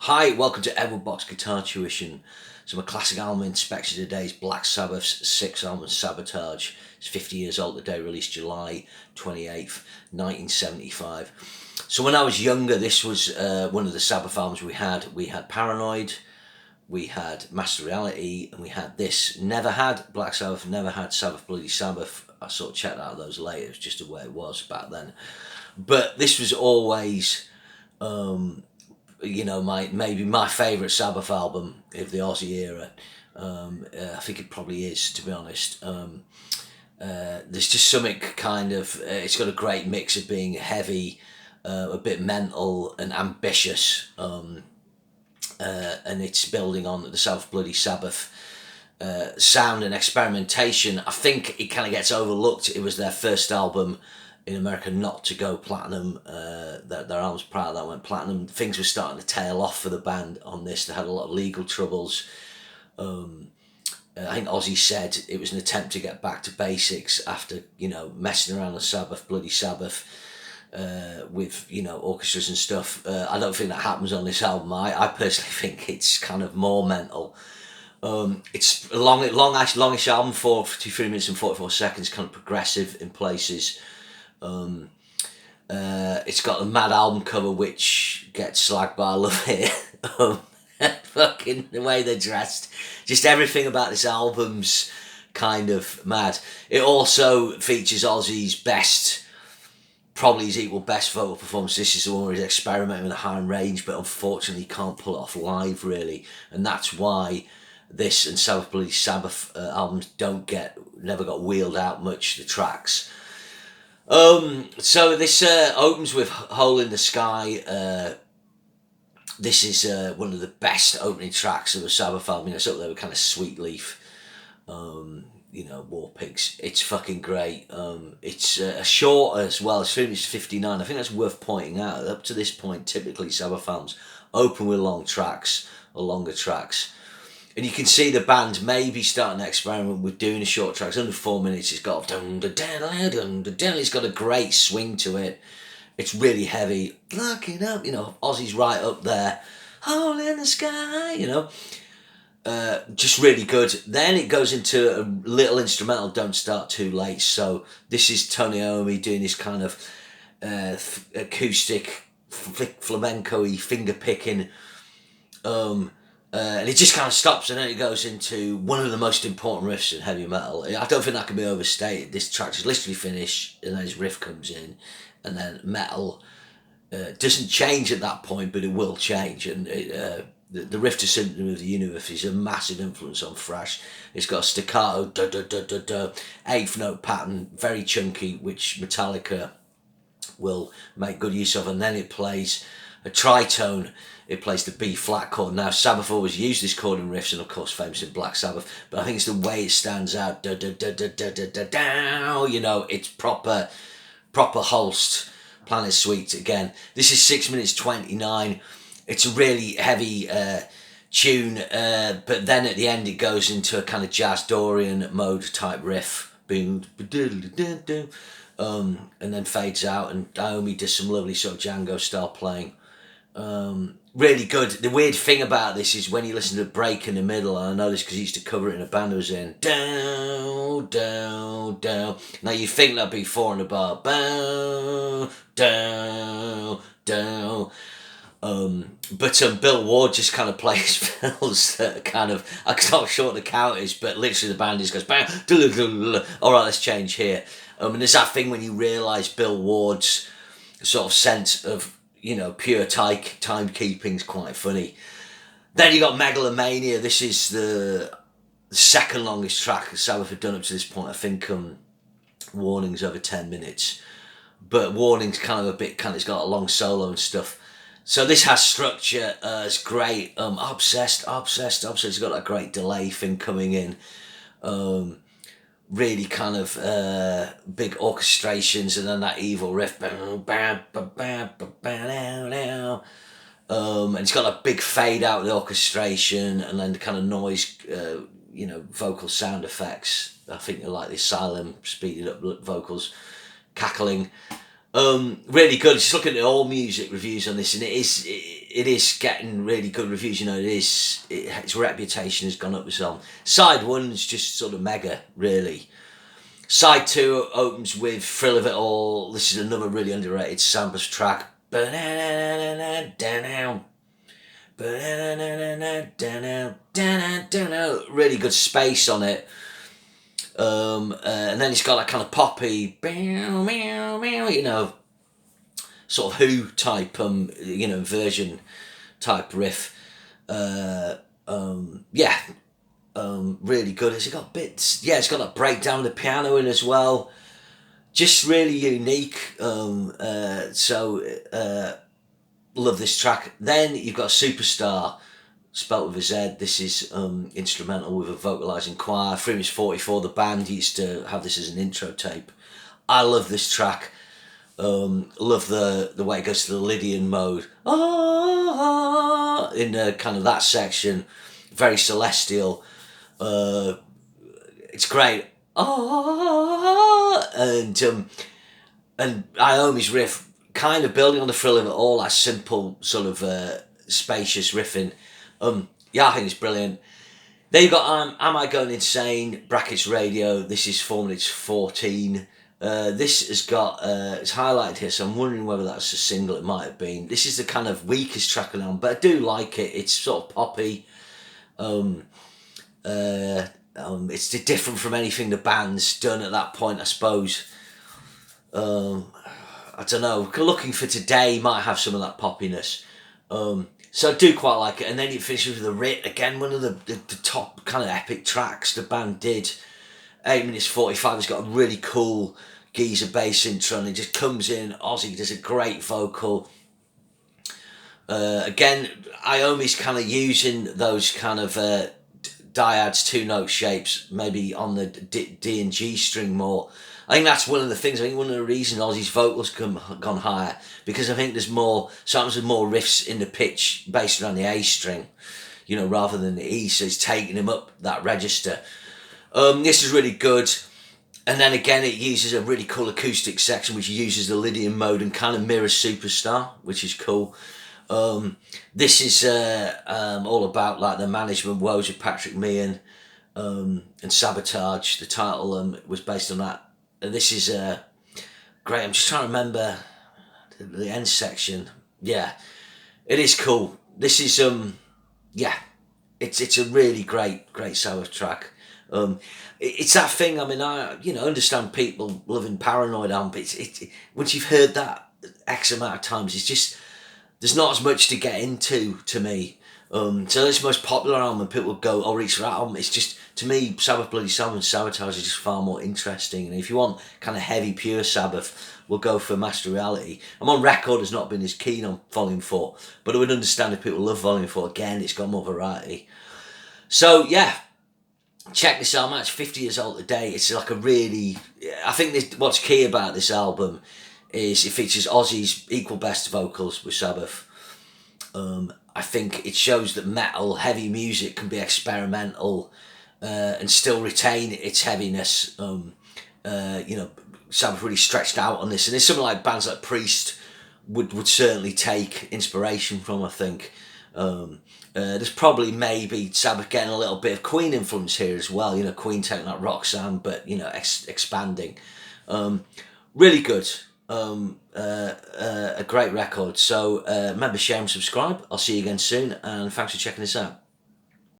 Hi, welcome to Edward Box Guitar Tuition. So my classic album inspection today is Black Sabbath's sixth album, Sabotage. It's 50 years old today, released July 28th, 1975. So when I was younger, this was one of the Sabbath albums we had. We had Paranoid, we had Master Reality, and we had this. Never had Black Sabbath, never had Sabbath Bloody Sabbath. I sort of checked out those later, it was just the way it was back then. But this was always... maybe my favourite Sabbath album of the Aussie era. I think it probably is, to be honest. There's just something kind of... it's got a great mix of being heavy, a bit mental and ambitious. And it's building on the Sabbath Bloody Sabbath sound and experimentation. I think it kind of gets overlooked. It was their first album in America not to go platinum. Their albums prior to that went platinum. Things were starting to tail off for the band on this. They had a lot of legal troubles. I think Ozzy said it was an attempt to get back to basics after, messing around with Sabbath, Bloody Sabbath, with, orchestras and stuff. I don't think that happens on this album. I personally think it's kind of more mental. It's a longish album, 43 minutes and 44 seconds, kind of progressive in places. It's got a mad album cover which gets slagged, but I love it. Fucking the way they're dressed, just everything about this album's kind of mad. It also features Ozzy's best, probably his equal best vocal performance. This is the one where he's experimenting with a high range, but unfortunately can't pull it off live really, and that's why this and Sabbath Bloody Sabbath albums never got wheeled out much, the tracks. So this opens with Hole in the Sky. This is one of the best opening tracks of a Sabbath album. It's up there with kind of Sweet Leaf, War Pigs. It's fucking great. It's short as well. It's 59. I think that's worth pointing out. Up to this point, typically Sabbath albums open with long tracks or longer tracks. And you can see the band maybe starting to experiment with doing the short tracks. Under 4 minutes, it's got it's got a great swing to it. It's really heavy. Looking up, Ozzy's right up there. Hole in the sky, just really good. Then it goes into a little instrumental, Don't Start Too Late. So this is Tony Iommi doing this kind of acoustic, flamenco-y, finger-picking, and it just kind of stops, and then it goes into one of the most important riffs in heavy metal. I don't think that can be overstated. This track is literally finished, and then his riff comes in, and then metal doesn't change at that point, but it will change. And the riff to Symptom of the Universe is a massive influence on thrash. It's got a staccato, eighth note pattern, very chunky, which Metallica will make good use of, and then it plays a tritone. It plays the B flat chord. Now Sabbath always used this chord in riffs, and of course famous in Black Sabbath, but I think it's the way it stands out. It's proper Holst, Planet Suite again. This is 6 minutes 29. It's a really heavy tune, but then at the end it goes into a kind of Jazz Dorian mode type riff, and then fades out, and Iommi does some lovely sort of Django style playing. Really good. The weird thing about this is when you listen to the break in the middle, and I know this because he used to cover it in a band I was in, down, down, down. Now you think that'd be 4 in the bar, down, down, down. But Bill Ward just kind of plays fills that kind of, I'm not sure what the count is, but literally the band just goes bang, alright, let's change here. And there's that thing when you realise Bill Ward's sort of sense of, pure timekeeping's quite funny. Then you got Megalomania. This is the second longest track Sabbath had done up to this point. I think Warning's over 10 minutes, but Warning's kind of it's got a long solo and stuff. So this has structure. It's great. Obsessed. It's got that great delay thing coming in. Really kind of big orchestrations, and then that evil riff, and it's got a big fade out of the orchestration, and then the kind of noise, vocal sound effects. I think they're like the Asylum speeded up vocals, cackling. Really good. Just looking at all music reviews on this, and it is getting really good reviews. You know, its reputation has gone up with some. Side one's just sort of mega, really. Side two opens with Thrill of It All. This is another really underrated Sabbath track. Really good space on it. And then it's got that kind of poppy, you know, sort of Who type, you know, version type riff. Really good. Has it got bits? Yeah, it's got that breakdown of the piano in as well. Just really unique. Love this track. Then you've got Superstar, spelt with a Z. This is instrumental with a vocalising choir. Freeman's 44, the band used to have this as an intro tape. I love this track. Love the way it goes to the Lydian mode. In kind of that section. Very celestial. It's great. And Iommi's riff, kind of building on the Thrill of It All, that simple sort of spacious riffing. I think it's brilliant. Then you've got Am I Going Insane, brackets radio. This is Formula 14. This has got, it's highlighted here, so I'm wondering whether that's a single. It might have been. This is the kind of weakest track on the album, but I do like it. It's sort of poppy. It's different from anything the band's done at that point, I suppose. I don't know. Looking for Today might have some of that poppiness. So I do quite like it. And then it finishes with a Rit, again, one of the top kind of epic tracks the band did. 8 minutes 45, it's got a really cool geezer bass intro, and it just comes in. Ozzy does a great vocal. Again, Iommi's kind of using those kind of dyads, 2-note shapes, maybe on the D and G string more. I think that's one of the things. I think one of the reasons Ozzy's vocals gone higher, because I think there's more, sometimes there's more riffs in the pitch based around the A string, you know, rather than the E, so it's taking him up that register. This is really good. And then again, it uses a really cool acoustic section which uses the Lydian mode and kind of mirrors Superstar, which is cool. This is all about like the management woes of Patrick Meehan and Sabotage. The title was based on that. And this is great. I'm just trying to remember the end section. Yeah, it is cool. This is it's a really great Sabbath track. It's that thing. I mean, I understand people loving Paranoid album, but it's once you've heard that X amount of times, it's just there's not as much to get into to me. So this most popular album, people go, "Oh, reach for that album." It's just, to me, Sabbath Bloody Sabbath and Sabotage is just far more interesting. And if you want kind of heavy, pure Sabbath, we'll go for Master Reality. I'm on record has not been as keen on Volume 4, but I would understand if people love Volume 4. Again, it's got more variety. So yeah, check this album out. It's 50 years old today. It's like a really, I think what's key about this album is it features Ozzy's equal best vocals with Sabbath. I think it shows that metal, heavy music can be experimental and still retain its heaviness. Sabbath really stretched out on this, and there's something like bands like Priest would certainly take inspiration from, I think. There's probably maybe Sabbath getting a little bit of Queen influence here as well. Queen taking that rock sound, but expanding. Really good. A great record. So remember, share and subscribe. I'll see you again soon, and thanks for checking this out.